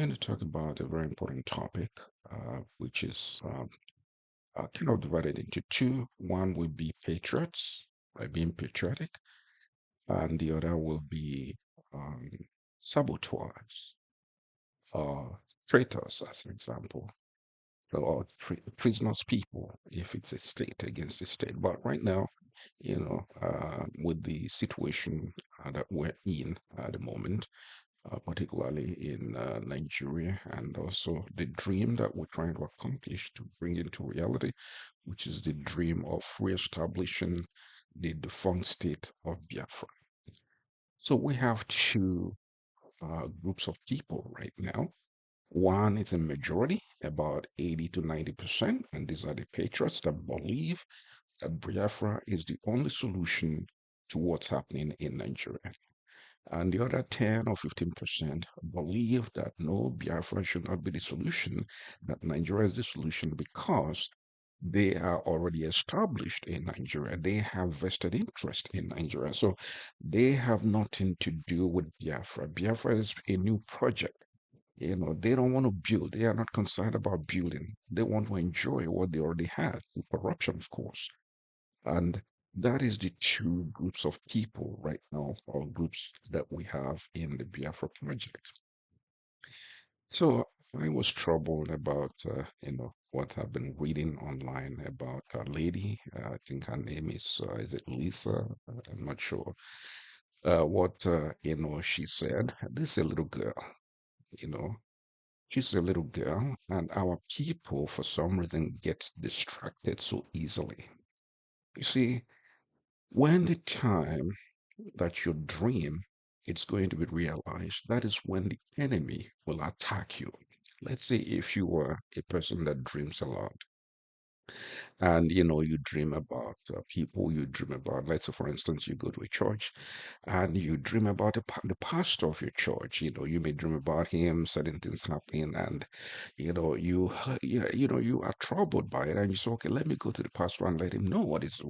going to talk about a very important topic, which is kind of divided into two. One will be patriots, by being patriotic, and the other will be um, saboteurs or traitors, as an example, or prisoners people, if it's a state against a state. But right now, with the situation that we're in at the moment, particularly in Nigeria, and also the dream that we're trying to accomplish to bring into reality, which is the dream of reestablishing the defunct state of Biafra. So we have two groups of people right now. One is a majority, about 80 to 90%, and these are the patriots that believe that Biafra is the only solution to what's happening in Nigeria. And the other 10 or 15% believe that no, Biafra should not be the solution, that Nigeria is the solution because they are already established in Nigeria. They have vested interest in Nigeria. So they have nothing to do with Biafra. Biafra is a new project. They don't want to build. They are not concerned about building. They want to enjoy what they already had, corruption, of course. And that is the two groups of people right now, or groups that we have in the Biafra project. So I was troubled about, what I've been reading online about a lady. I think her name is it Lisa? I'm not sure. What, she said. This is a little girl, you know. She's a little girl, and our people, for some reason, get distracted so easily. You see, when the time that your dream it's going to be realized, that is when the enemy will attack you. Let's say if you were a person that dreams a lot, and you dream about people, you dream about, let's say for instance, you go to a church and you dream about the pastor of your church. You may dream about him, certain things happening, and you are troubled by it, and you say, okay, let me go to the pastor and let him know what is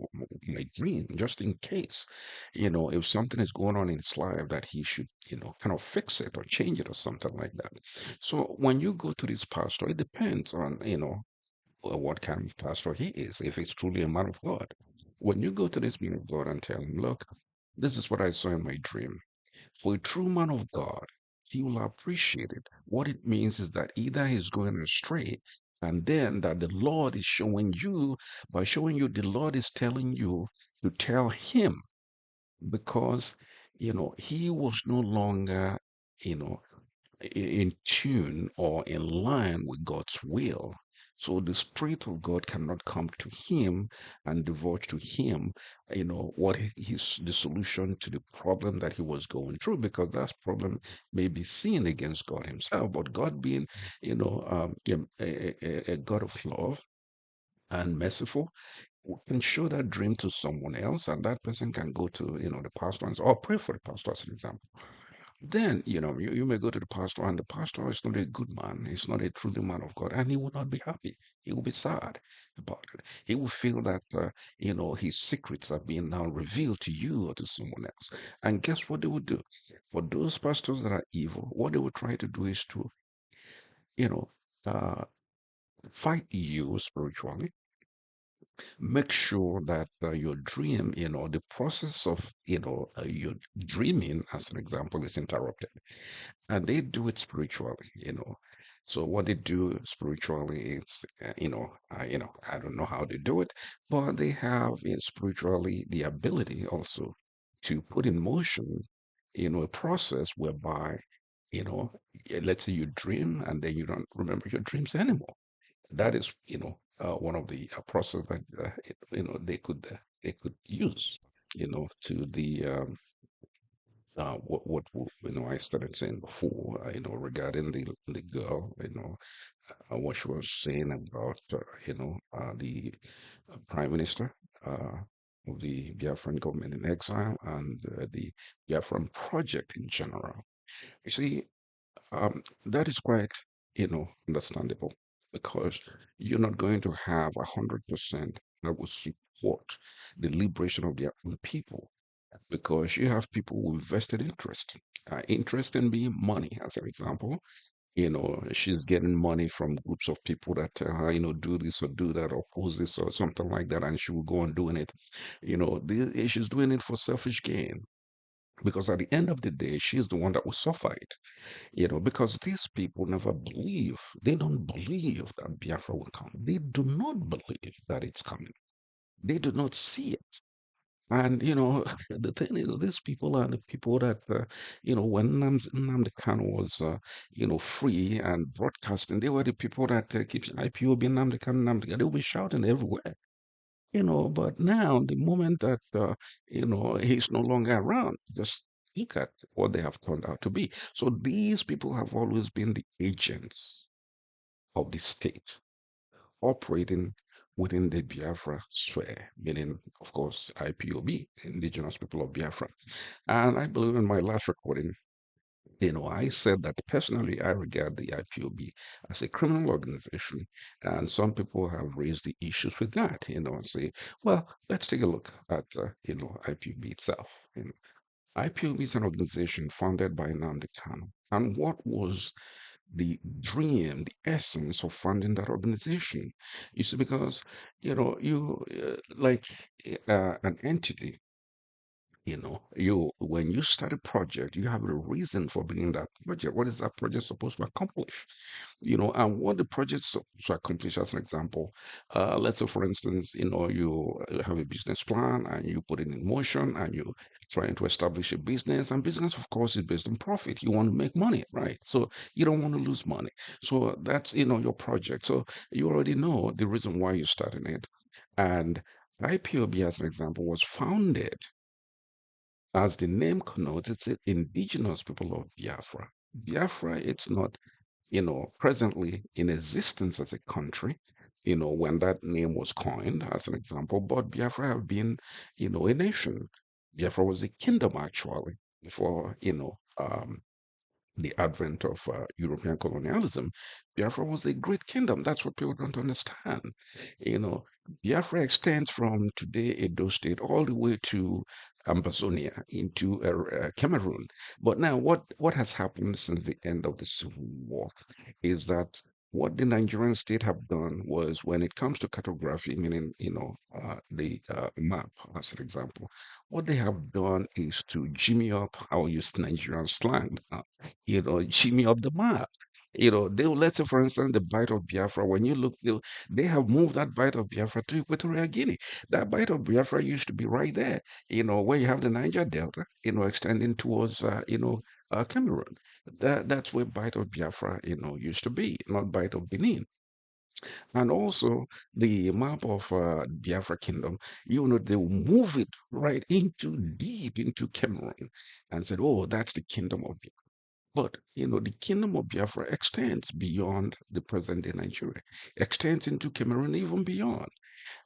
my dream, just in case, if something is going on in his life that he should kind of fix it or change it or something like that. So when you go to this pastor, it depends on what kind of pastor he is, if he's truly a man of God. When you go to this man of God and tell him, look, this is what I saw in my dream. For a true man of God, he will appreciate it. What it means is that either he's going astray, and then that the Lord is showing you, by showing you, the Lord is telling you to tell him because, he was no longer, you know, in tune or in line with God's will. So the Spirit of God cannot come to him and divulge to him, what is the solution to the problem that he was going through, because that problem may be sin against God himself. But God being, a God of love and merciful, can show that dream to someone else, and that person can go to, the pastor and say, or pray for the pastor, as an example. Then, you may go to the pastor, and the pastor is not a good man. He's not a truly man of God, and he will not be happy. He will be sad about it. He will feel that, his secrets are being now revealed to you or to someone else. And guess what they would do? For those pastors that are evil, what they will try to do is to, you know, uh, fight you spiritually, make sure that your dream, the process of, your dreaming, as an example, is interrupted. And they do it spiritually. So what they do spiritually is, I don't know how they do it, but they have spiritually the ability also to put in motion, a process whereby, let's say you dream and then you don't remember your dreams anymore. That is, one of the process that they could use, to the what I started saying before, regarding the girl, what she was saying about the prime minister of the Biafran government in exile, and the Biafran project in general. You see, that is quite, understandable, because you're not going to have 100% that will support the liberation of the people, because you have people with vested interest, interest in being money, as an example. She's getting money from groups of people that tell her, do this or do that or post this or something like that, and she will go on doing it. She's doing it for selfish gain. Because at the end of the day, she's the one that will suffer it, because these people never believe, they don't believe that Biafra will come. They do not believe that it's coming. They do not see it. And the thing is, these people are the people that when Nnamdi Kanu was free and broadcasting, they were the people that keeps IPOB Nnamdi Kanu, Nnamdi Kanu. They will be shouting everywhere. But now the moment that he's no longer around, just look at what they have turned out to be. So these people have always been the agents of the state operating within the Biafra sphere, meaning, of course, IPOB, Indigenous People of Biafra. And I believe in my last recording, I said that personally I regard the IPOB as a criminal organization, and some people have raised the issues with that, and say, well, let's take a look at, IPOB itself. IPOB is an organization founded by Nnamdi Kanu. And what was the dream, the essence of funding that organization? You see, because, you like an entity, when you start a project, you have a reason for bringing that project. What is that project supposed to accomplish? And what the project to accomplish, as an example, let's say, for instance, you have a business plan and you put it in motion and you trying to establish a business. And business, of course, is based on profit. You want to make money, right? So you don't want to lose money. So that's, your project. So you already know the reason why you're starting it. And IPOB, as an example, was founded, as the name connotes, it's the indigenous people of Biafra. Biafra, it's not, presently in existence as a country, when that name was coined, as an example, but Biafra have been, a nation. Biafra was a kingdom, actually, before, the advent of European colonialism. Biafra was a great kingdom. That's what people don't understand. You know, Biafra extends from today Edo State all the way to Amazonia into Cameroon. But now, what has happened since the end of the Civil War is that what the Nigerian state have done was, when it comes to cartography, meaning the map, as an example, what they have done is to jimmy up. I'll use Nigerian slang, jimmy up the map. Let's say, for instance, the Bight of Biafra. When you look, they have moved that Bight of Biafra to Equatorial Guinea. That Bight of Biafra used to be right there, where you have the Niger Delta, extending towards, Cameroon. That's where Bight of Biafra, used to be, not Bight of Benin. And also the map of Biafra Kingdom, they will move it right into deep into Cameroon and said, oh, that's the kingdom of Biafra. But, the kingdom of Biafra extends beyond the present day Nigeria, extends into Cameroon, even beyond.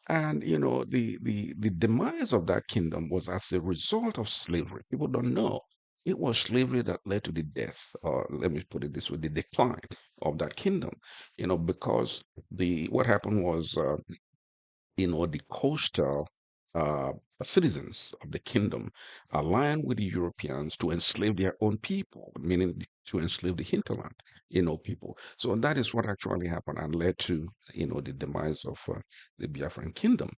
And, the demise of that kingdom was as a result of slavery. People don't know. It was slavery that led to the death, or let me put it this way, the decline of that kingdom, because what happened was, the coastal uh, citizens of the kingdom aligned with the Europeans to enslave their own people, meaning to enslave the hinterland, people. So that is what actually happened and led to, the demise of the Biafran kingdom.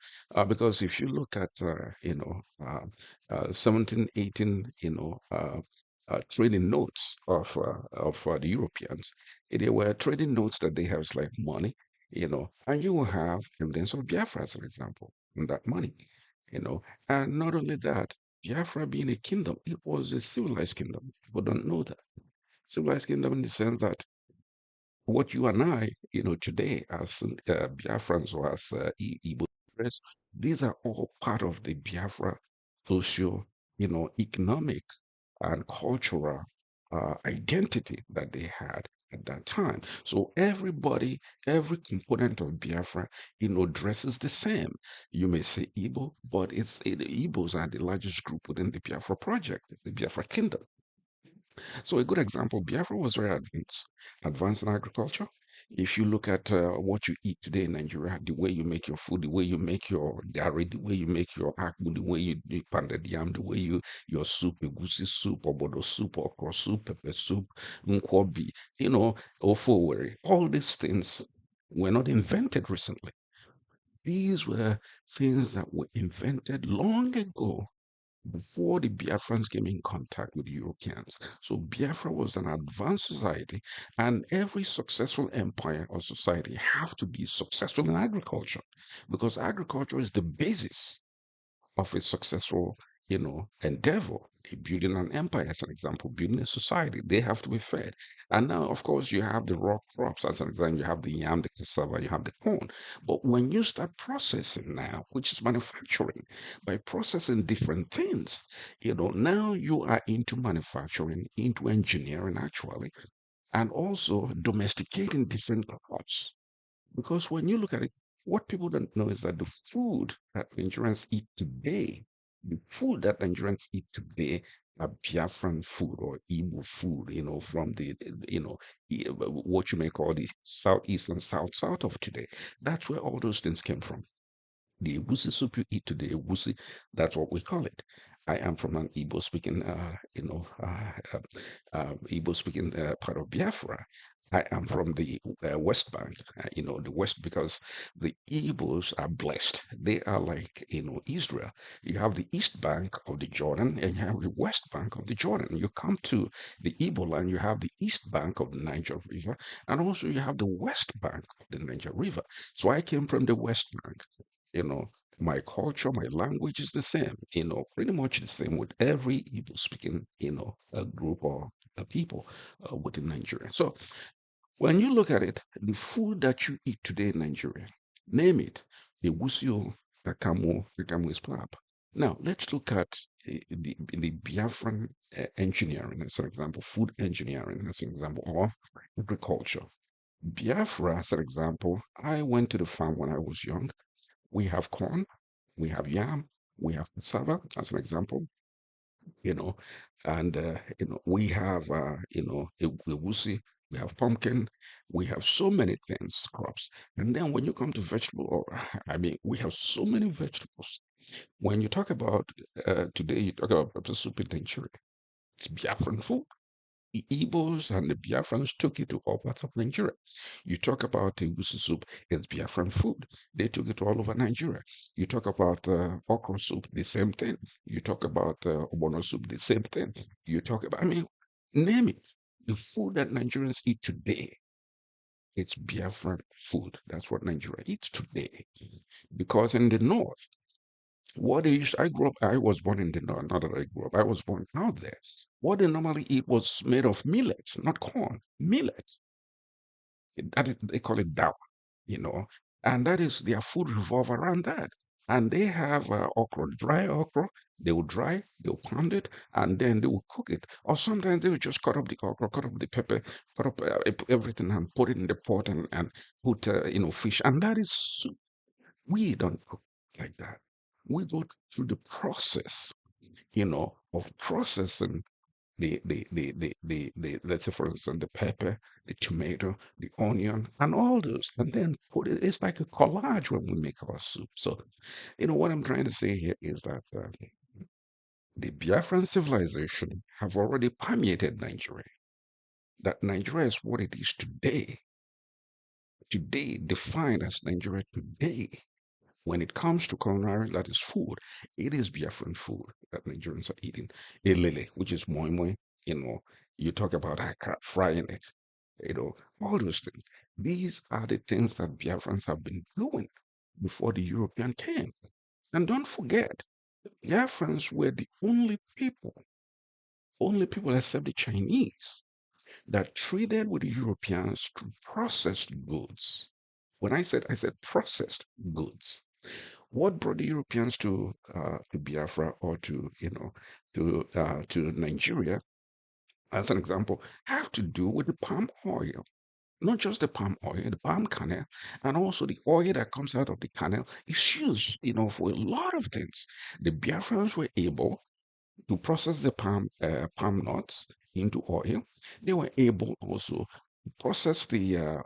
Because if you look at, 17, 18, trading notes of the Europeans, they were trading notes that they have as like money, and you will have evidence of Biafra, as an example, in that money, you know. And not only that, Biafra being a kingdom, it was a civilized kingdom. People don't know that. Civilized kingdom in the sense that what you and I, today as Biafrans or as IGBOS, these are all part of the Biafra socio, economic and cultural identity that they had at that time. So everybody, every component of Biafra, dresses the same. You may say Igbo, but the Igbos are the largest group within the Biafra project, the Biafra kingdom. So a good example, Biafra was very advanced in agriculture. If you look at what you eat today in Nigeria, the way you make your food, the way you make your gari, the way you make your akpu, the way you do pounded yam, the way your soup, egusi soup, obodo soup, okra soup, pepper soup, nkwobi, ofowere, all these things were not invented recently. These were things that were invented long ago before the Biafrans came in contact with Europeans. So Biafra was an advanced society, and every successful empire or society have to be successful in agriculture because agriculture is the basis of a successful, endeavor. Building an empire, as an example, building a society, they have to be fed. And now, of course, you have the raw crops, as an example, you have the yam, the cassava, you have the corn. But when you start processing now, which is manufacturing, by processing different things, now you are into manufacturing, into engineering, actually, and also domesticating different crops. Because when you look at it, what people don't know is that the food that Nigerians eat today, the food that Nigerians eat today are Biafran food or Igbo food, from what you may call the southeast and south of today. That's where all those things came from. The Egusi soup you eat today, Egusi, that's what we call it. I am from an Igbo speaking, Igbo speaking part of Biafra. I am from the West Bank, the West, because the Igbos are blessed. They are like, Israel. You have the East Bank of the Jordan and you have the West Bank of the Jordan. You come to the Igbo land, you have the East Bank of the Niger River, and also you have the West Bank of the Niger River. So I came from the West Bank you know, my culture, my language is the same, pretty much the same with every Igbo speaking, a group or a people within Nigeria. So when you look at it, the food that you eat today in Nigeria, name it, the wusio, the is plap. Now, let's look at the Biafran engineering as an example, food engineering as an example, or agriculture. Biafra, as an example, I went to the farm when I was young. We have corn, we have yam, we have cassava, as an example, you know, and we have egusi, we have pumpkin, we have so many things, crops. And then when you come to vegetable, or I mean, we have so many vegetables. When you talk about today, you talk about pepper soup in Nigeria. It's Biafran food. The Igbos and the Biafrans took it to all parts of Nigeria. You talk about the Egusi soup, it's Biafran food. They took it all over Nigeria. You talk about okra soup, the same thing. You talk about obono soup, the same thing. You talk about, I mean, name it. The food that Nigerians eat today, it's Biafran food. That's what Nigeria eats today. Because in the north, I grew up, I was born in the north, not that I grew up, I was born out there. What they normally eat was made of millet, not corn, millet. They call it dawa, you know, and that is their food revolve around that. And they have okra, dry okra. They will dry, they'll pound it, and then they will cook it. Or sometimes they will just cut up the okra, cut up the pepper, cut up everything and put it in the pot and put, fish. And that is soup. We don't cook like that. We go through the process, of processing let's say for instance the pepper, the tomato, the onion, and all those, and then put it. It's like a collage when we make our soup. So, what I'm trying to say here is that the Biafran civilization have already permeated Nigeria. That Nigeria is what it is today. Today, defined as Nigeria today. When it comes to culinary, that is food, it is Biafran food that Nigerians are eating. Elele, which is moi moi, you know, you talk about akara, frying it, all those things. These are the things that Biafrans have been doing before the European came. And don't forget, Biafrans were the only people except the Chinese that traded with the Europeans to processed goods. When I said processed goods. What brought the Europeans to Biafra or to Nigeria, as an example, have to do with the palm oil. Not just the palm oil, the palm kernel, and also the oil that comes out of the kernel is used, for a lot of things. The Biafrans were able to process the palm nuts into oil. They were able also process the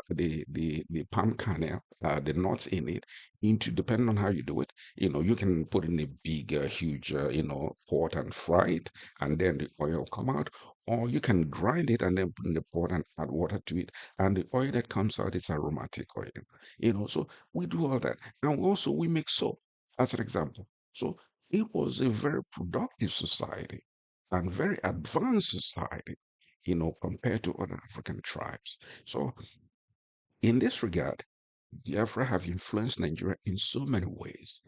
palm kernel, the nuts in it, into depending on how you do it. You can put in a big, huge, pot and fry it, and then the oil come out. Or you can grind it and then put in the pot and add water to it, and the oil that comes out is aromatic oil. So we do all that, and also we make soap, as an example. So it was a very productive society and very advanced society, compared to other African tribes. So, in this regard, Biafra have influenced Nigeria in so many ways.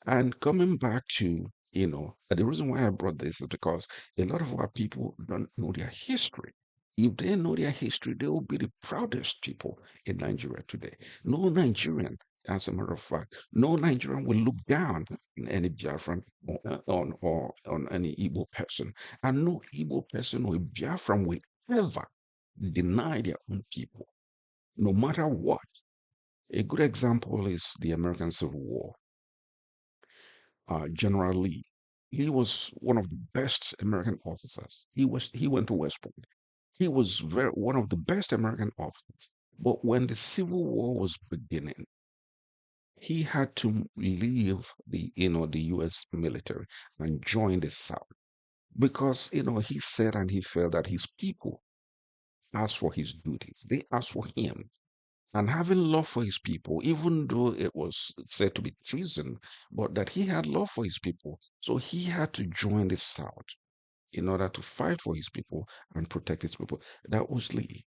And coming back to, the reason why I brought this is because a lot of our people don't know their history. If they know their history, they will be the proudest people in Nigeria today. No Nigerian, as a matter of fact, no Nigerian will look down on any Biafran or on any Igbo person. And no Igbo person or Biafran will ever deny their own people, no matter what. A good example is the American Civil War. General Lee. He was one of the best American officers. He went to West Point. He was one of the best American officers. But when the Civil War was beginning, he had to leave the U.S. military and join the South because he said and he felt that his people asked for his duties. They asked for him. And having love for his people, even though it was said to be treason, but that he had love for his people. So he had to join the South in order to fight for his people and protect his people. That was Lee.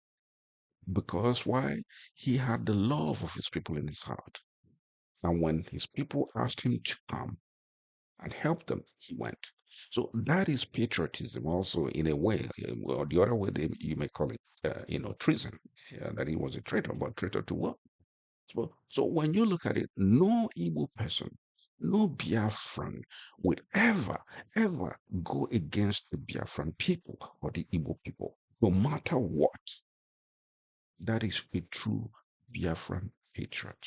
Because why? He had the love of his people in his heart. And when his people asked him to come and help them, he went. So that is patriotism also in a way. Or the other way you may call it, treason. That he was a traitor, but traitor to what? So when you look at it, no Igbo person, no Biafran will ever go against the Biafran people or the Igbo people, no matter what. That is a true Biafran patriot.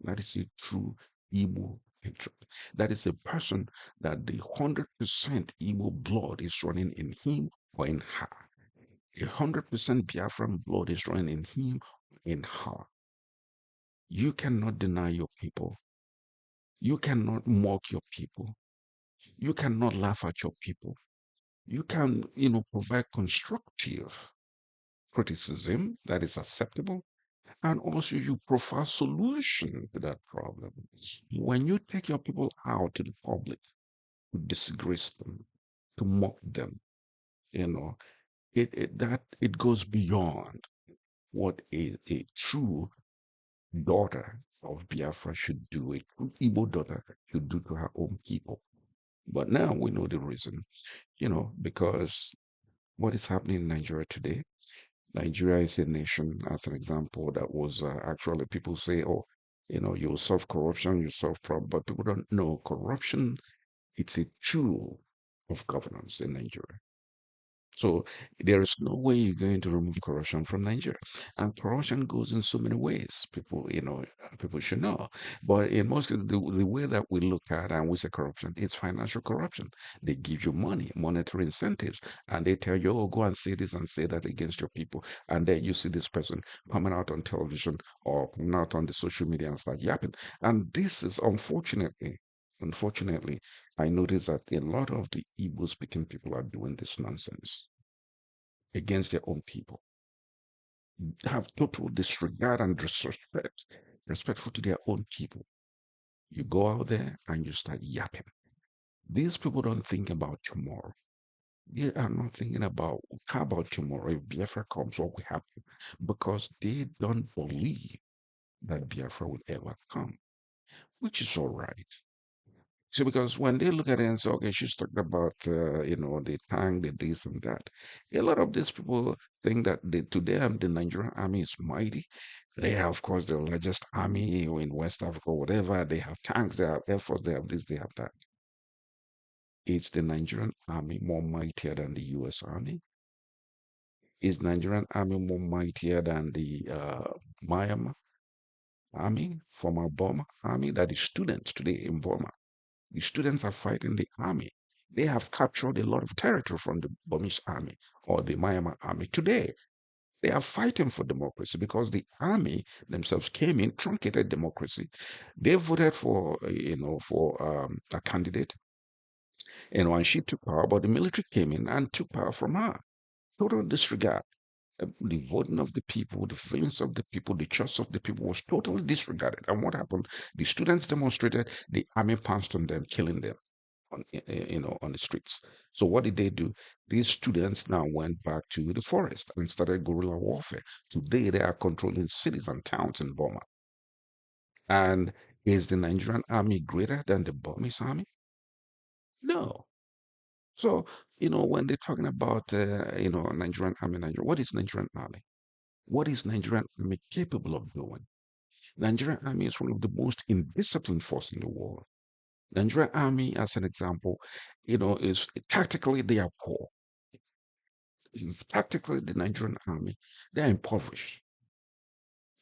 That is a true Igbo patriot. That is a person that the 100% Igbo blood is running in him or in her. 100% Biafran blood is running in him or in her. You cannot deny your people. You cannot mock your people. You cannot laugh at your people. You can, provide constructive criticism that is acceptable. And also you provide solution to that problem. When you take your people out to the public to disgrace them, to mock them, you know, it goes beyond what a true daughter of Biafra should do, a true Igbo daughter should do to her own people. But now we know the reason, because what is happening in Nigeria today. Nigeria is a nation, as an example, that was actually people say, oh, you solve corruption, you solve problem, but people don't know corruption. It's a tool of governance in Nigeria. So there is no way you're going to remove corruption from Nigeria. And corruption goes in so many ways. People should know. But in most of the way that we look at and we say corruption, it's financial corruption. They give you money, monetary incentives, and they tell you, oh, go and say this and say that against your people. And then you see this person coming out on television or coming out on the social media and start yapping. And this is unfortunately, I notice that a lot of the Igbo speaking people are doing this nonsense against their own people, have total disregard and disrespect, respectful to their own people. You go out there and you start yapping. These people don't think about tomorrow. They are not thinking about how about tomorrow if Biafra comes, what will happen? Because they don't believe that Biafra will ever come, which is all right. So because when they look at it and say, okay, she's talking about, the tank, the this and that, a lot of these people think that to them, the Nigerian army is mighty. They have, of course, the largest army in West Africa, whatever. They have tanks, they have air force, they have this, they have that. Is the Nigerian army more mightier than the U.S. army? Is Nigerian army more mightier than the Myanmar army, former Burma army, that is students today in Burma? The students are fighting the army. They have captured a lot of territory from the Burmese army or the Myanmar army today. They are fighting for democracy because the army themselves came in, truncated democracy. They voted for, a candidate, and she took power, but the military came in and took power from her. Total disregard. The voting of the people, the feelings of the people, the choice of the people was totally disregarded. And what happened? The students demonstrated, the army pounced on them, killing them on the streets. So what did they do? These students now went back to the forest and started guerrilla warfare. Today they are controlling cities and towns in Burma. And is the Nigerian army greater than the Burmese army? No. So, when they're talking about, Nigerian army, what is Nigerian army? What is Nigerian army capable of doing? Nigerian army is one of the most indisciplined force in the world. Nigerian army, as an example, is tactically they are poor. Tactically, the Nigerian army, they are impoverished,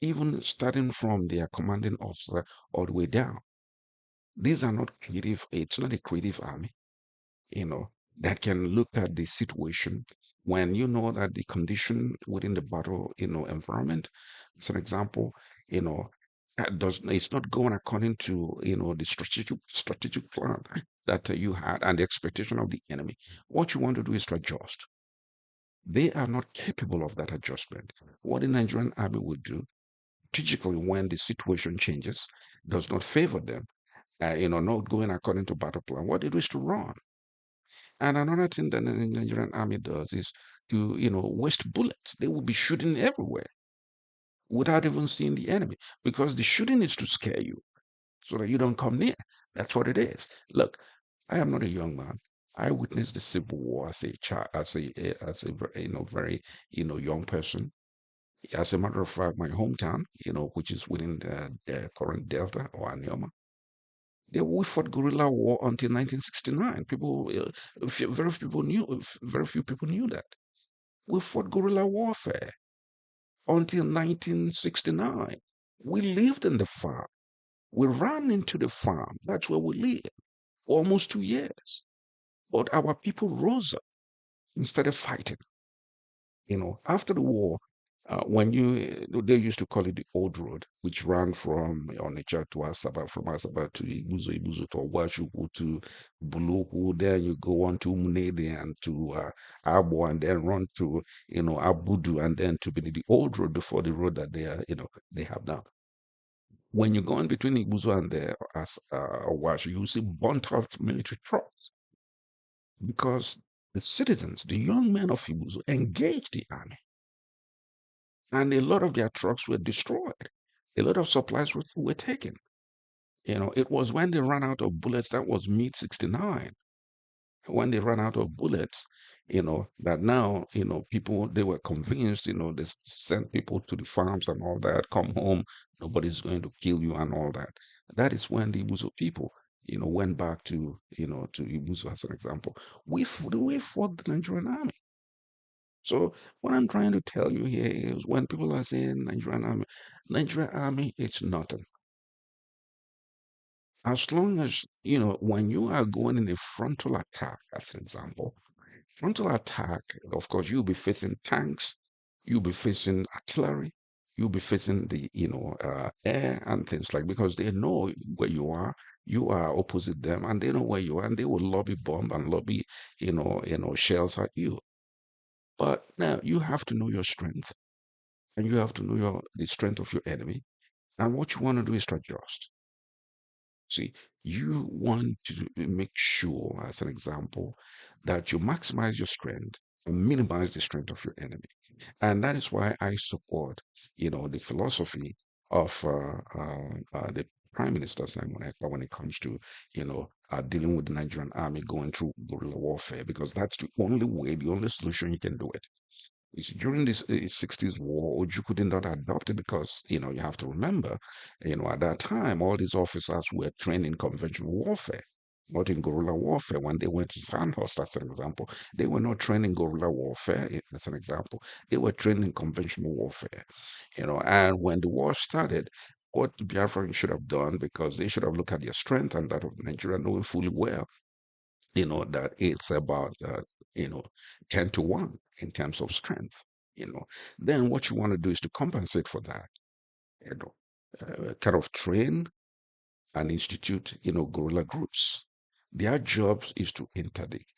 even starting from their commanding officer all the way down. These are not creative, it's not a creative army, that can look at the situation when you know that the condition within the battle, environment, as an example, you know, does it's not going according to the strategic plan that you had and the expectation of the enemy. What you want to do is to adjust. They are not capable of that adjustment. What the Nigerian army would do strategically when the situation changes does not favor them, not going according to battle plan. What they do is to run. And another thing that the Nigerian army does is to, waste bullets. They will be shooting everywhere without even seeing the enemy because the shooting is to scare you so that you don't come near. That's what it is. Look, I am not a young man. I witnessed the Civil War as a child, very, young person. As a matter of fact, my hometown, which is within the current Delta or Anioma, we fought guerrilla war until 1969. Very few people knew that. We fought guerrilla warfare until 1969. We lived in the farm. We ran into the farm. That's where we lived for almost 2 years. But our people rose up instead of fighting. After the war, they used to call it the old road, which ran from Onitsha to Asaba, from Asaba to Ibuzo, Ibuzo to Owashuku to Buluku, then you go on to Munede and to Abo, and then run to, Abudu, and then to Benin, the old road before the road that they have now. When you go in between Ibuzo and the Owashu, you see burnt out military trucks because the citizens, the young men of Ibuzo, engaged the army and a lot of their trucks were destroyed. A lot of supplies were taken. It was when they ran out of bullets, that was mid 69. When they ran out of bullets, that now, people, they were convinced, they sent people to the farms and all that, come home, nobody's going to kill you and all that. That is when the Ibuzo people, went back to Ibuzo as an example. We fought the Nigerian army. So what I'm trying to tell you here is when people are saying Nigerian army, it's nothing. As long as, when you are going in a frontal attack, as an example, frontal attack, of course, you'll be facing tanks, you'll be facing artillery, you'll be facing the, air and things like, because they know where you are opposite them, and they know where you are, and they will lobby bomb and lobby, shells at you. But now you have to know your strength and you have to know the strength of your enemy. And what you want to do is to adjust. See, you want to make sure, as an example, that you maximize your strength and minimize the strength of your enemy. And that is why I support, the philosophy of the Prime Minister's when it comes to, dealing with the Nigerian army going through guerrilla warfare, because that's the only way, the only solution you can do it. It's during this 60s war, Ojukwu did not adopt it because, you have to remember, at that time, all these officers were trained in conventional warfare, not in guerrilla warfare. When they went to Sandhurst, as an example, they were not trained in guerrilla warfare, as an example. They were trained in conventional warfare, and when the war started, what the Biafran should have done, because they should have looked at their strength and that of Nigeria, knowing fully well, that it's about, you know, 10 to 1 in terms of strength. you know. Then what you want to do is to compensate for that, you know, kind of train and institute, guerrilla groups. Their jobs is to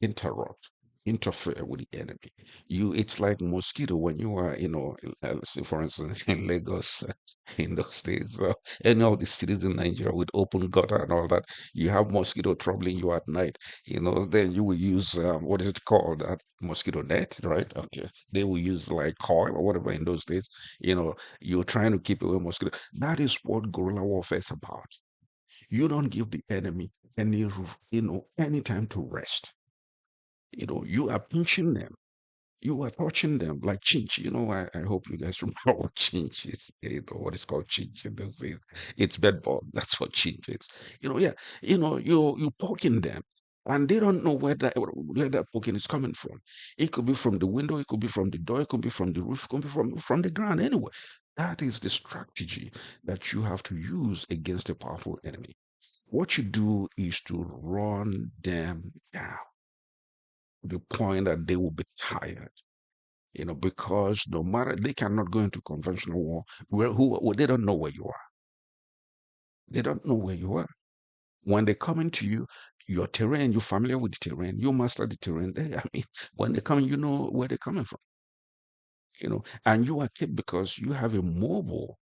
interrupt, interfere with the enemy. It's like mosquito when you are, say for instance, in Lagos, in those days, any of the cities in Nigeria with open gutter and all that, you have mosquito troubling you at night. Then you will use what is it called? That mosquito net, right? Okay, they will use like coil or whatever in those days. You're trying to keep away mosquito. That is what guerrilla warfare is about. You don't give the enemy any time to rest. You are pinching them. You are touching them like chinch. I hope you guys remember what chinch is. What is called chinch in those days. It's bedbug. That's what chinch is. Yeah. You poking them. And they don't know where that poking is coming from. It could be from the window, it could be from the door, it could be from the roof, it could be from the ground anyway. That is the strategy that you have to use against a powerful enemy. What you do is to run them down to the point that they will be tired, because no matter they cannot go into conventional war they don't know where you are. They don't know where you are. When they come into your terrain, you're familiar with the terrain, you master the terrain. I mean, when they come, you know where they're coming from. And you are kept because you have a mobile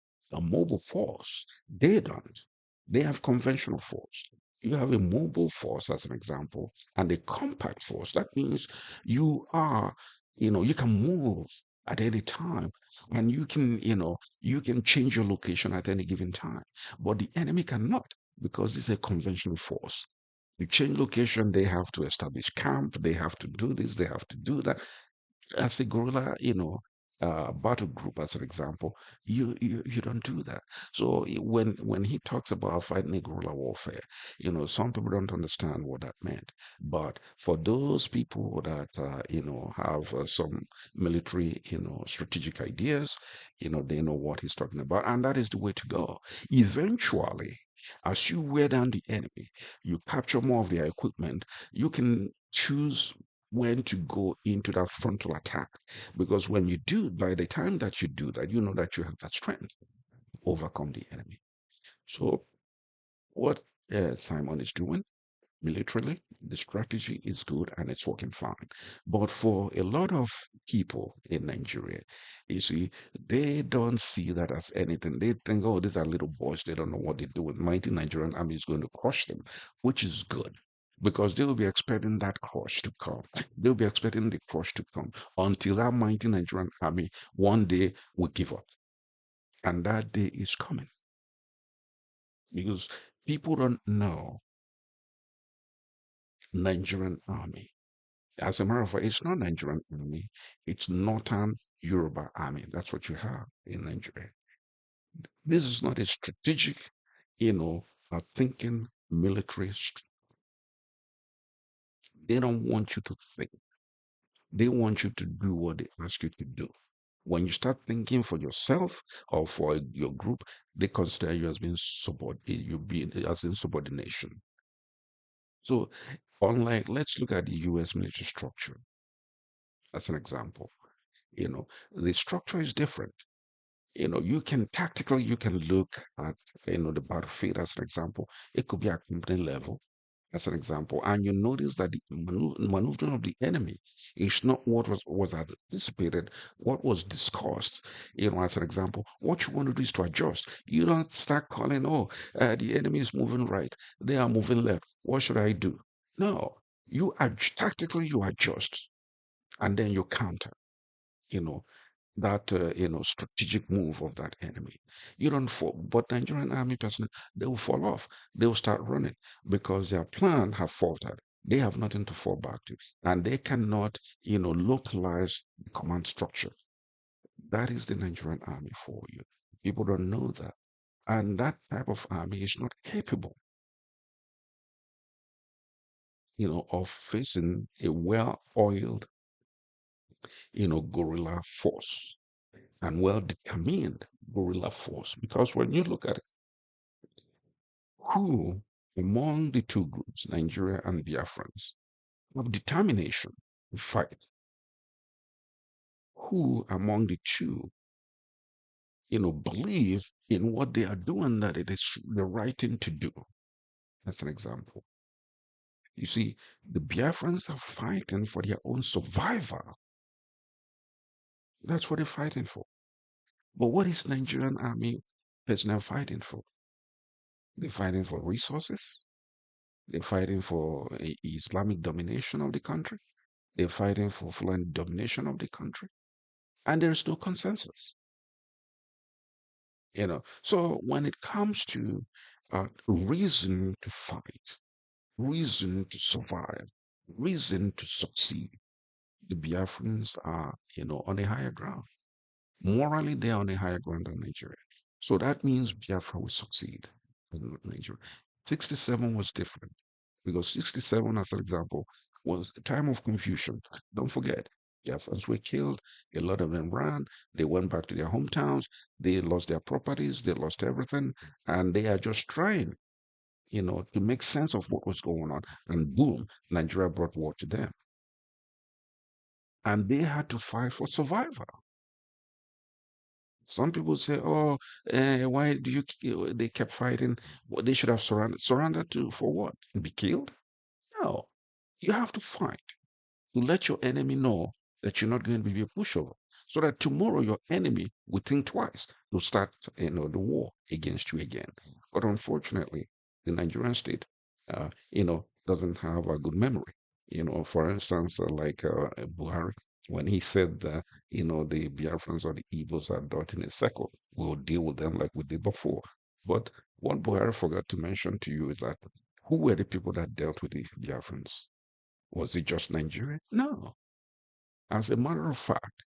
force. They don't. They have conventional force. You have a mobile force, as an example, and a compact force. That means you can move at any time, and you can change your location at any given time. But the enemy cannot, because it's a conventional force. You change location, they have to establish camp, they have to do this, they have to do that. As a guerrilla, battle group, as an example, you don't do that. So when he talks about fighting a guerrilla warfare, some people don't understand what that meant. But for those people that have some military, strategic ideas, they know what he's talking about, and that is the way to go. Eventually, as you wear down the enemy, you capture more of their equipment, you can choose when to go into that frontal attack. Because when you do, by the time that you do that, you know that you have that strength to overcome the enemy. So, what Simon is doing militarily, the strategy is good and it's working fine. But for a lot of people in Nigeria, you see, they don't see that as anything. They think, oh, these are little boys. They don't know what they do. With mighty Nigerian army is going to crush them, which is good because they will be expecting that crush to come. They'll be expecting the crush to come until that mighty Nigerian army one day will give up. And that day is coming because people don't know Nigerian army. As a matter of fact, it's not Nigerian army, it's Northern Yoruba army. That's what you have in Nigeria. This is not a strategic, thinking military. They don't want you to think. They want you to do what they ask you to do. When you start thinking for yourself or for your group, they consider you as being you being as in subordination. So, unlike, let's look at the U.S. military structure as an example. The structure is different. You can look at the battlefield as an example. It could be at company level as an example, and you notice that the maneuvering of the enemy is not what was anticipated, what was discussed. As an example, what you want to do is to adjust. You don't start calling, oh, the enemy is moving right, they are moving left. What should I do? No, tactically you adjust, and then you counter. You know, that strategic move of that enemy. You don't fall, but Nigerian army personnel, they will fall off. They will start running because their plan have faltered. They have nothing to fall back to, and they cannot localize the command structure. That is the Nigerian army for you. People don't know that, and that type of army is not capable of facing a well-oiled guerrilla force and well-determined guerrilla force. Because when you look at who among the two groups, Nigeria and Biafrans, have determination to fight, who among the two, believe in what they are doing, that it is the right thing to do. That's an example. You see, the Biafrans are fighting for their own survival. That's what they're fighting for. But what is Nigerian army personnel fighting for? They're fighting for resources. They're fighting for Islamic domination of the country. They're fighting for Fulani domination of the country. And there's no consensus. So when it comes to reason to fight, reason to survive, reason to succeed, the Biafrans are, on a higher ground. Morally, they are on a higher ground than Nigeria. So that means Biafra will succeed in Nigeria. 67 was different because 67, as an example, was a time of confusion. Don't forget, Biafrans were killed. A lot of them ran. They went back to their hometowns. They lost their properties. They lost everything. And they are just trying, to make sense of what was going on. And boom, Nigeria brought war to them. And they had to fight for survival. Some people say, "Oh, why do They kept fighting. Well, they should have surrendered. Surrendered to for what? To be killed? No. You have to fight to let your enemy know that you're not going to be a pushover, so that tomorrow your enemy will think twice to start, the war against you again. But unfortunately, the Nigerian state, doesn't have a good memory. For instance, like Buhari, when he said that, the Biafrans or the Igbos are dot in a circle, we'll deal with them like we did before. But what Buhari forgot to mention to you is that who were the people that dealt with the Biafrans? Was it just Nigeria? No. As a matter of fact,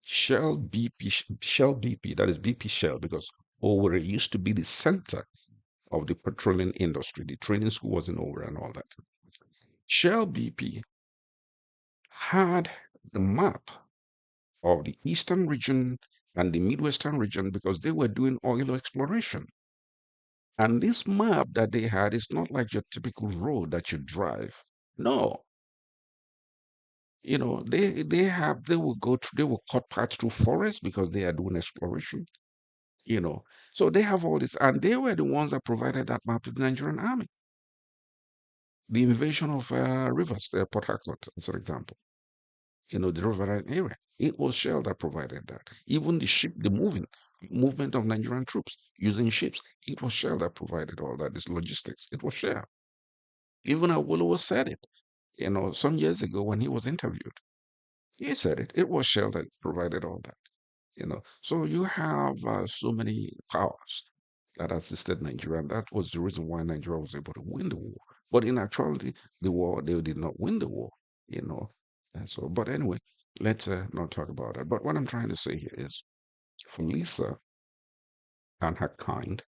Shell BP, that is BP Shell, because Owerri used to be the center of the petroleum industry. The training school was in Owerri and all that. Shell BP had the map of the eastern region and the midwestern region because they were doing oil exploration. And this map that they had is not like your typical road that you drive. No, they will go through, they will cut paths through forests because they are doing exploration. you know so they have all this, and they were the ones that provided that map to the Nigerian army. The invasion of rivers, Port Harcourt as an example, the riverine area, it was Shell that provided that. Even the movement of Nigerian troops using ships, it was Shell that provided all that. This logistics, it was Shell. Even Awolowo said it, some years ago when he was interviewed. He said it was Shell that provided all that. So you have so many powers that assisted Nigeria, and that was the reason why Nigeria was able to win the war. But in actuality, they did not win the war. you know and so, but anyway, let's not talk about that. But what I'm trying to say here is, for Lisa and her kind,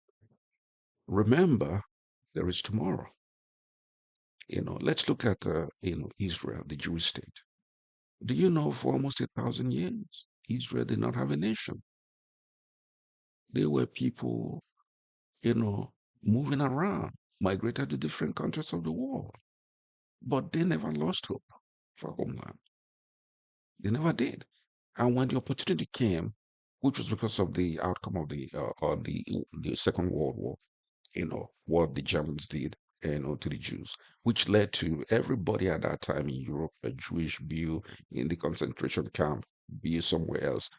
remember, there is tomorrow. Let's look at Israel, the Jewish state. Do you know, for almost 1,000 years, Israel did not have a nation? They were people, you know, moving around, migrated to different countries of the world. But they never lost hope for homeland. They never did. And when the opportunity came, which was because of the outcome of the Second World War, what the Germans did, to the Jews, which led to everybody at that time in Europe, a Jewish, be in the concentration camp, be somewhere else,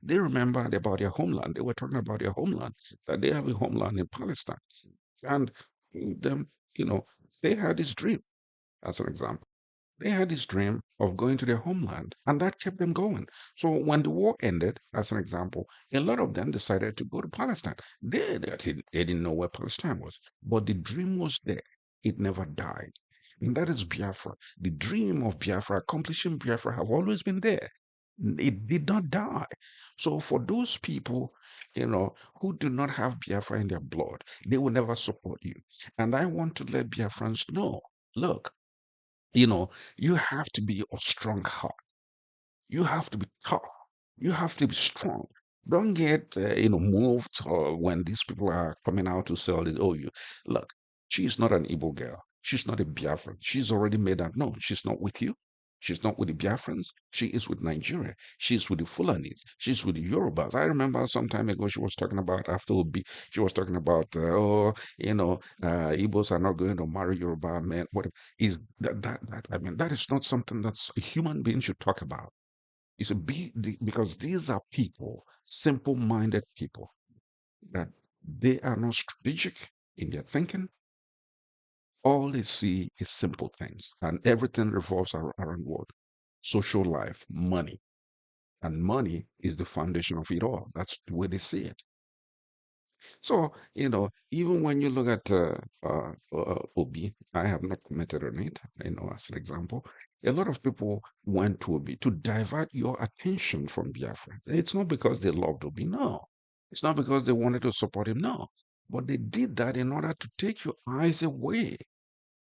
they remembered about their homeland. They were talking about their homeland, that they have a homeland in Palestine. And them, they had this dream, as an example. They had this dream of going to their homeland, and that kept them going. So when the war ended, as an example, a lot of them decided to go to Palestine. They didn't know where Palestine was, but the dream was there. It never died. And that is Biafra. The dream of Biafra, accomplishing Biafra, have always been there. It did not die. So for those people, who do not have Biafra in their blood, they will never support you. And I want to let Biafrans know, look, you have to be of strong heart. You have to be tough. You have to be strong. Don't get, moved when these people are coming out to sell it. Oh, you look, she's not an Igbo girl. She's not a Biafran. She's already made that known. She's not with you. She's not with the Biafrans. She is with Nigeria. She's with the Fulanis. She's with the Yorubas. I remember some time ago she was talking about after Obi, she was talking about Igbos are not going to marry Yoruba men. What is that? I mean, that is not something that's a human being should talk about. It's a because these are people, simple-minded people that they are not strategic in their thinking. All they see is simple things, and everything revolves around what? Social life, money. And money is the foundation of it all. That's the way they see it. So, even when you look at Obi, I have not commented on it, as an example. A lot of people went to Obi to divert your attention from Biafra. It's not because they loved Obi, no. It's not because they wanted to support him, no. But they did that in order to take your eyes away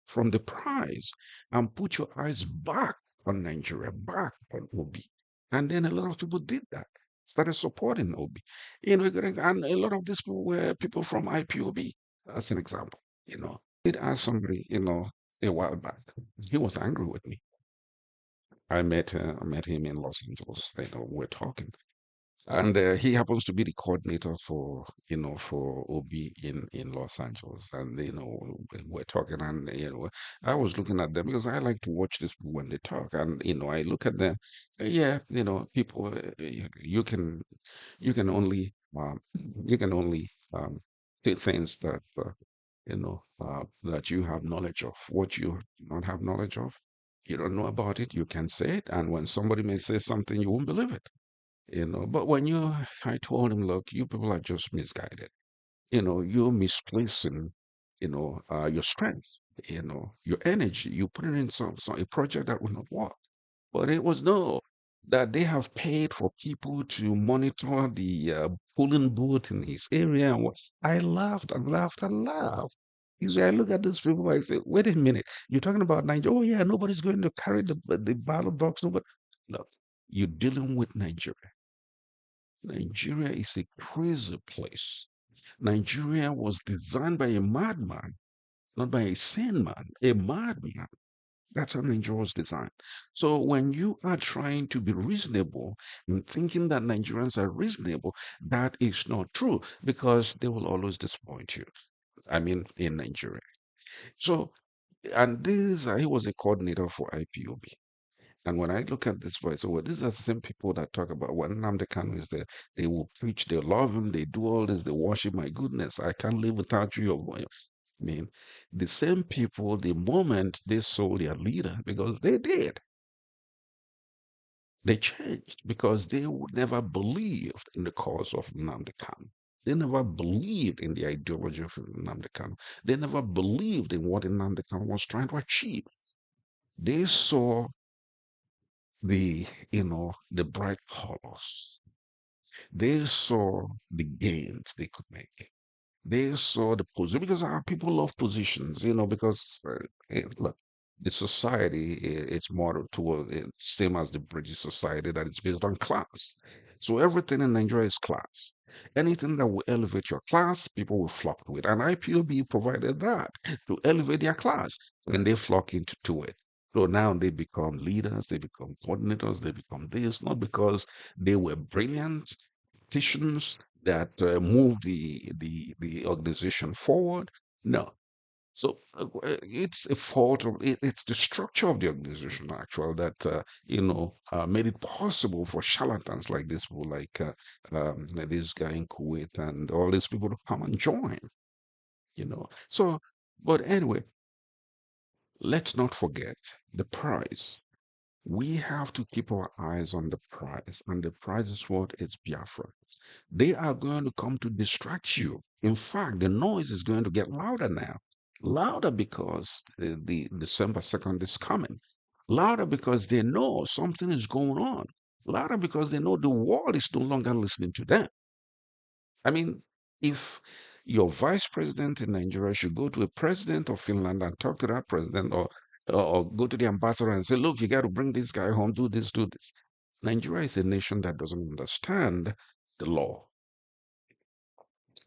from the prize and put your eyes back on Nigeria, back on Obi. And then a lot of people did that, started supporting Obi. And a lot of these people were people from IPOB, as an example. Did ask somebody, a while back. He was angry with me. I met him in Los Angeles. We're talking. And he happens to be the coordinator for OB in Los Angeles. And we're talking, and I was looking at them because I like to watch this when they talk, and I look at them. Yeah, people. You can only you can only say things that you have knowledge of. What you do not have knowledge of, you don't know about it. You can say it, and when somebody may say something, you won't believe it. But I told him, look, you people are just misguided. You're misplacing, your strength, your energy. You put it in some a project that will not work. But it was no, that they have paid for people to monitor the polling booth in his area. And what I laughed and laughed and laughed. You see, I look at these people, I say, wait a minute, you're talking about Nigeria? Oh yeah, nobody's going to carry the ballot box. Nobody. Look, you're dealing with Nigeria. Nigeria is a crazy place. Nigeria was designed by a madman, not by a sane man, a madman. That's how Nigeria was designed. So when you are trying to be reasonable and thinking that Nigerians are reasonable, that is not true because they will always disappoint you. I mean, in Nigeria. So, and he was a coordinator for IPOB. And when I look at this voice, well, these are the same people that talk about when Nnamdi Kanu is there. They will preach, they love him, they do all this, they worship. My goodness, I can't live without you. I mean, the same people, the moment they saw their leader, because they did, they changed because they would never believed in the cause of Nnamdi Kanu. They never believed in the ideology of Nnamdi Kanu. They never believed in what Nnamdi Kanu was trying to achieve. They saw the bright colors. They saw the gains they could make. They saw the position because our people love positions, because look, the society it's more toward same as the British society that it's based on class. So everything in Nigeria is class. Anything that will elevate your class, people will flock to it. And IPOB provided that to elevate their class, and they flock into it. So now they become leaders, they become coordinators, they become this, not because they were brilliant politicians that moved the organization forward. No. So it's a fault of it's the structure of the organization actually that made it possible for charlatans like this people this guy in Kuwait and all these people to come and join. So but anyway, let's not forget the prize. We have to keep our eyes on the prize, and the prize is what? It's Biafra. They are going to come to distract you. In fact, the noise is going to get louder now. Louder because the December 2nd is coming. Louder because they know something is going on. Louder because they know the world is no longer listening to them. I mean, if your vice president in Nigeria should go to a president of Finland and talk to that president, or go to the ambassador and say, look, you got to bring this guy home, do this, do this. Nigeria is a nation that doesn't understand the law.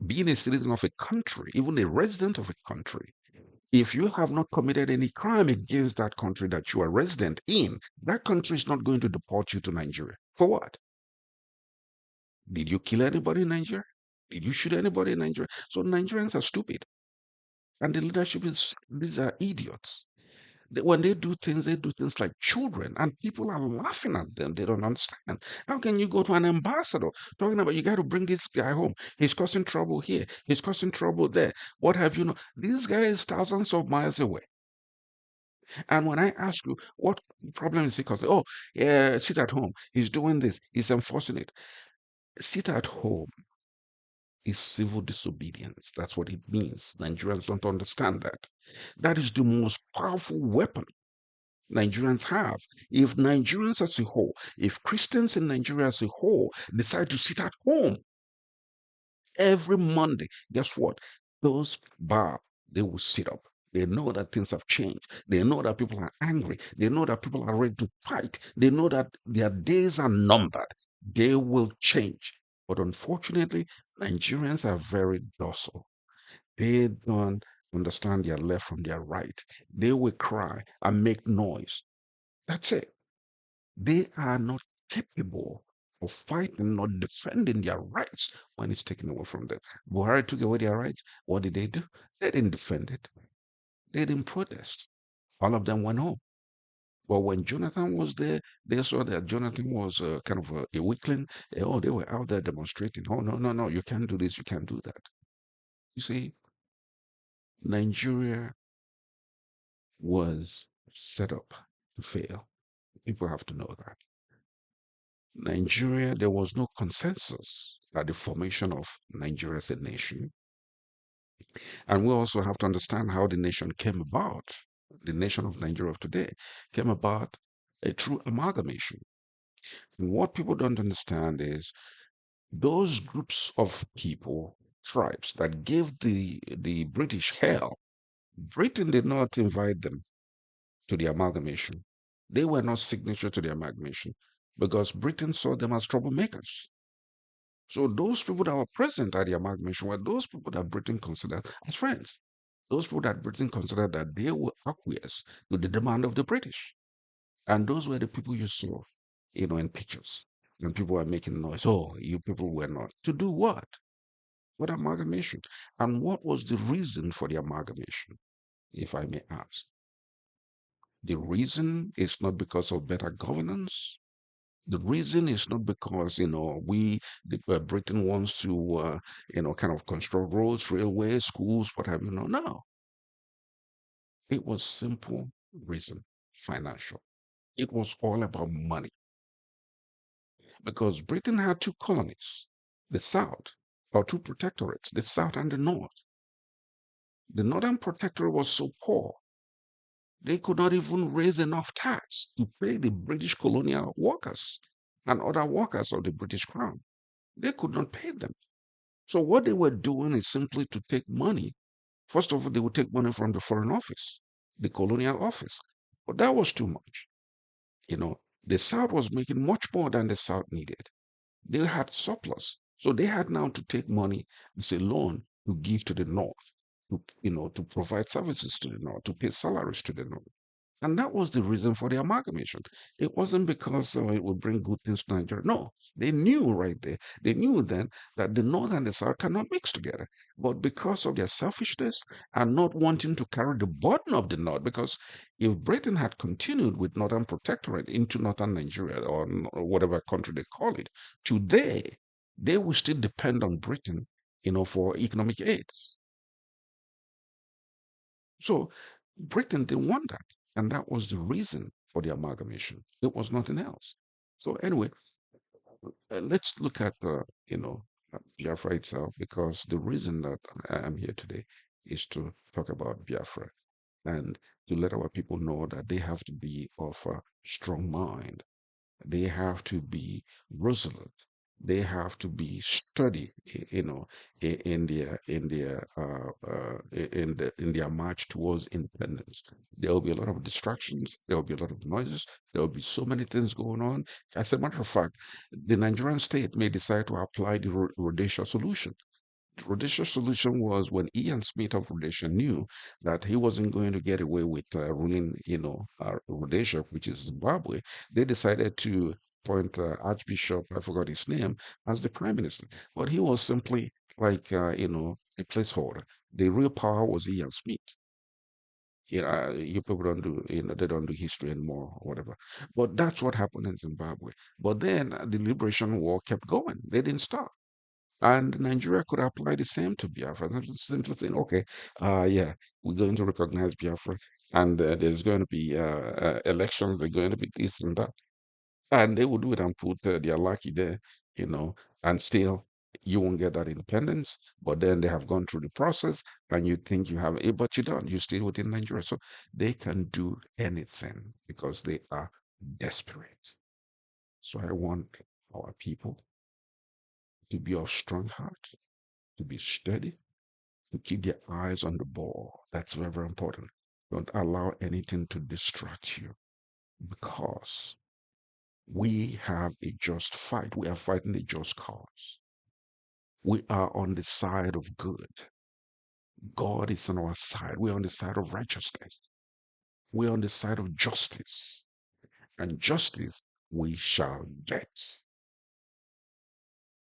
Being a citizen of a country, even a resident of a country, If you have not committed any crime against that country that you are resident in, that country is not going to deport you to Nigeria. For what? Did you kill anybody in Nigeria? Did you shoot anybody in Nigeria? So Nigerians are stupid. And the leadership is, these are idiots. When they do things like children, and people are laughing at them. They don't understand. How can you go to an ambassador talking about you got to bring this guy home? He's causing trouble here. He's causing trouble there. What have you know? This guy is thousands of miles away. And when I ask you what problem is he causing, oh, yeah, sit at home. He's doing this. He's enforcing it. Sit at home is civil disobedience. That's what it means. Nigerians don't understand that. That is the most powerful weapon Nigerians have. If Nigerians as a whole, if Christians in Nigeria as a whole decide to sit at home every Monday, guess what? Those bar, they will sit up. They know that things have changed. They know that people are angry. They know that people are ready to fight. They know that their days are numbered. They will change. But unfortunately, Nigerians are very docile. They don't understand their left from their right. They will cry and make noise. That's it. They are not capable of fighting, not defending their rights when it's taken away from them. Buhari took away their rights. What did they do? They didn't defend it. They didn't protest. All of them went home. But when Jonathan was there, they saw that Jonathan was kind of a weakling. Oh, they were out there demonstrating. Oh, no, no, no, you can't do this, you can't do that. You see, Nigeria was set up to fail. People have to know that. Nigeria, there was no consensus at the formation of Nigeria as a nation. And we also have to understand how the nation came about. The nation of Nigeria of today came about a true amalgamation. And what people don't understand is those groups of people, tribes that gave the British hell, Britain did not invite them to the amalgamation. They were not signature to the amalgamation because Britain saw them as troublemakers. So those people that were present at the amalgamation were those people that Britain considered as friends. Those people that Britain considered that they would acquiesce to the demand of the British. And those were the people you saw, in pictures. And people were making noise. Oh, you people were not. To do what? What amalgamation? And what was the reason for the amalgamation, if I may ask? The reason is not because of better governance. The reason is not because, Britain wants to, kind of construct roads, railways, schools, what have you. No, no. It was simple reason, financial. It was all about money because Britain had two colonies, the South, or two protectorates, the South and the North. The Northern Protectorate was so poor, they could not even raise enough tax to pay the British colonial workers and other workers of the British Crown. They could not pay them. So what they were doing is simply to take money. First of all, they would take money from the Foreign Office, the colonial office. But that was too much. The South was making much more than the South needed. They had surplus. So they had now to take money as a loan to give to the North, to provide services to the North, to pay salaries to the North. And that was the reason for the amalgamation. It wasn't because it would bring good things to Nigeria. No, they knew right there. They knew then that the North and the South cannot mix together. But because of their selfishness and not wanting to carry the burden of the North, because if Britain had continued with Northern Protectorate into Northern Nigeria or whatever country they call it, today they will still depend on Britain, for economic aid. So Britain didn't want that. And that was the reason for the amalgamation. It was nothing else. So anyway, let's look at Biafra itself, because the reason that I am here today is to talk about Biafra and to let our people know that they have to be of a strong mind. They have to be resolute. They have to be steady, in their march towards independence. There will be a lot of distractions. There will be a lot of noises. There will be so many things going on. As a matter of fact, the Nigerian state may decide to apply the Rhodesia solution. Rhodesia solution was when Ian Smith of Rhodesia knew that he wasn't going to get away with ruling, Rhodesia, which is Zimbabwe. They decided to appoint Archbishop, I forgot his name, as the prime minister. But he was simply like, a placeholder. The real power was Ian Smith. You people don't do, they don't do history anymore or whatever. But that's what happened in Zimbabwe. But then the liberation war kept going. They didn't stop. And Nigeria could apply the same to Biafra. Not just simply saying, okay, yeah, we're going to recognize Biafra, and there's going to be elections, they're going to be this and that. And they will do it and put their lucky there, you know, and still you won't get that independence. But then they have gone through the process, and you think you have it, but you don't. You're still within Nigeria. So they can do anything because they are desperate. So I want our people to be of strong heart, to be steady, to keep their eyes on the ball. That's very, very important. Don't allow anything to distract you because we have a just fight. We are fighting a just cause. We are on the side of good. God is on our side. We're on the side of righteousness. We're on the side of justice. And justice we shall get.